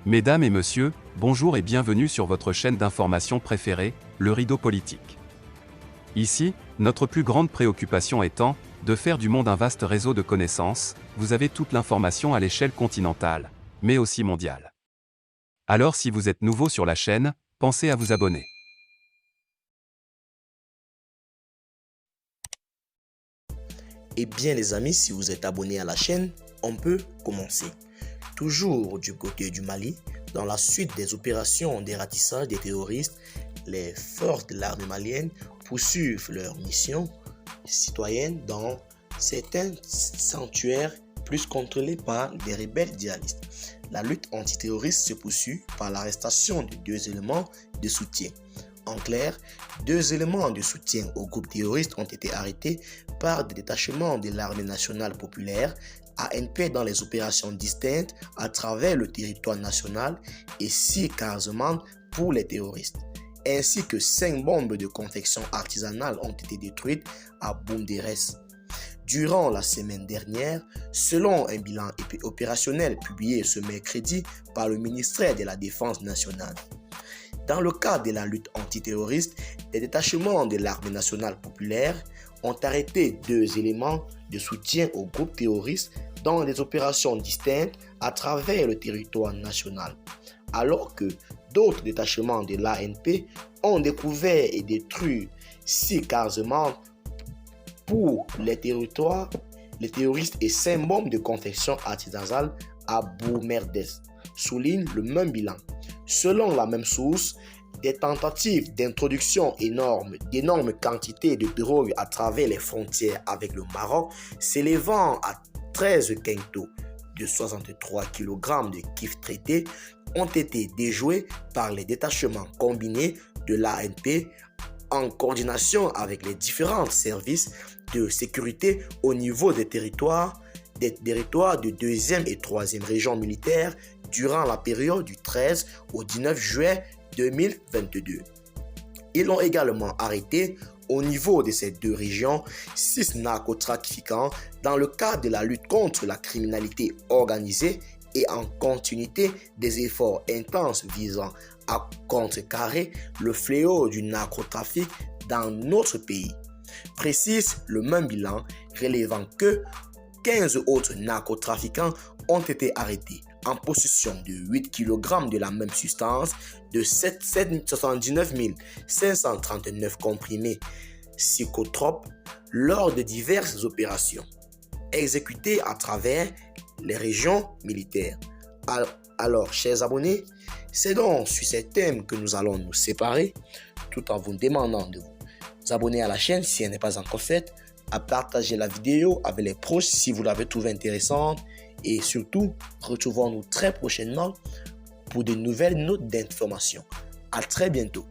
Mesdames et messieurs, bonjour et bienvenue sur votre chaîne d'information préférée, le Rideau Politique. Ici, notre plus grande préoccupation étant de faire du monde un vaste réseau de connaissances. Vous avez toute l'information à l'échelle continentale, mais aussi mondiale. Alors si vous êtes nouveau sur la chaîne, pensez à vous abonner. Eh bien les amis, si vous êtes abonnés à la chaîne, on peut commencer. Toujours du côté du Mali, dans la suite des opérations de ratissage des terroristes, les forces de l'armée malienne poursuivent leur mission citoyenne dans certains sanctuaires plus contrôlés par des rebelles djihadistes. La lutte antiterroriste se poursuit par l'arrestation de 2 éléments de soutien. En clair, 2 éléments de soutien au groupe terroriste ont été arrêtés par des détachements de l'armée nationale populaire ANP dans les opérations distinctes à travers le territoire national et 6 casemates pour les terroristes, ainsi que 5 bombes de confection artisanale ont été détruites à Boumderes. Durant la semaine dernière, selon un bilan opérationnel publié ce mercredi par le ministère de la Défense nationale. Dans le cadre de la lutte antiterroriste, les détachements de l'armée nationale populaire ont arrêté 2 éléments de soutien au groupe terroriste dans des opérations distinctes à travers le territoire national, alors que d'autres détachements de l'ANP ont découvert et détruit 6 casemates pour les terroristes et 5 bombes de confection artisanale à Boumerdès, souligne le même bilan. Selon la même source, des tentatives d'introduction d'énormes quantités de drogue à travers les frontières avec le Maroc, s'élevant à 13 quintaux de 63 kg de kiff traité, ont été déjoués par les détachements combinés de l'ANP en coordination avec les différents services de sécurité au niveau des territoires de 2e et 3e régions militaires durant la période du 13 au 19 juillet 2022. Ils ont également arrêté au niveau de ces 2 régions 6 narcotrafiquants dans le cadre de la lutte contre la criminalité organisée et en continuité des efforts intenses visant à contrecarrer le fléau du narcotrafic dans notre pays. Précise le même bilan, relevant que 15 autres narcotrafiquants ont été arrêtés en possession de 8 kg de la même substance, de 79 539 comprimés psychotropes lors de diverses opérations exécutées à travers les régions militaires. Alors, chers abonnés, c'est donc sur ces thèmes que nous allons nous séparer, tout en vous demandant de vous abonner à la chaîne si elle n'est pas encore faite, à partager la vidéo avec les proches si vous l'avez trouvée intéressante et surtout, retrouvons-nous très prochainement pour de nouvelles notes d'information. À très bientôt.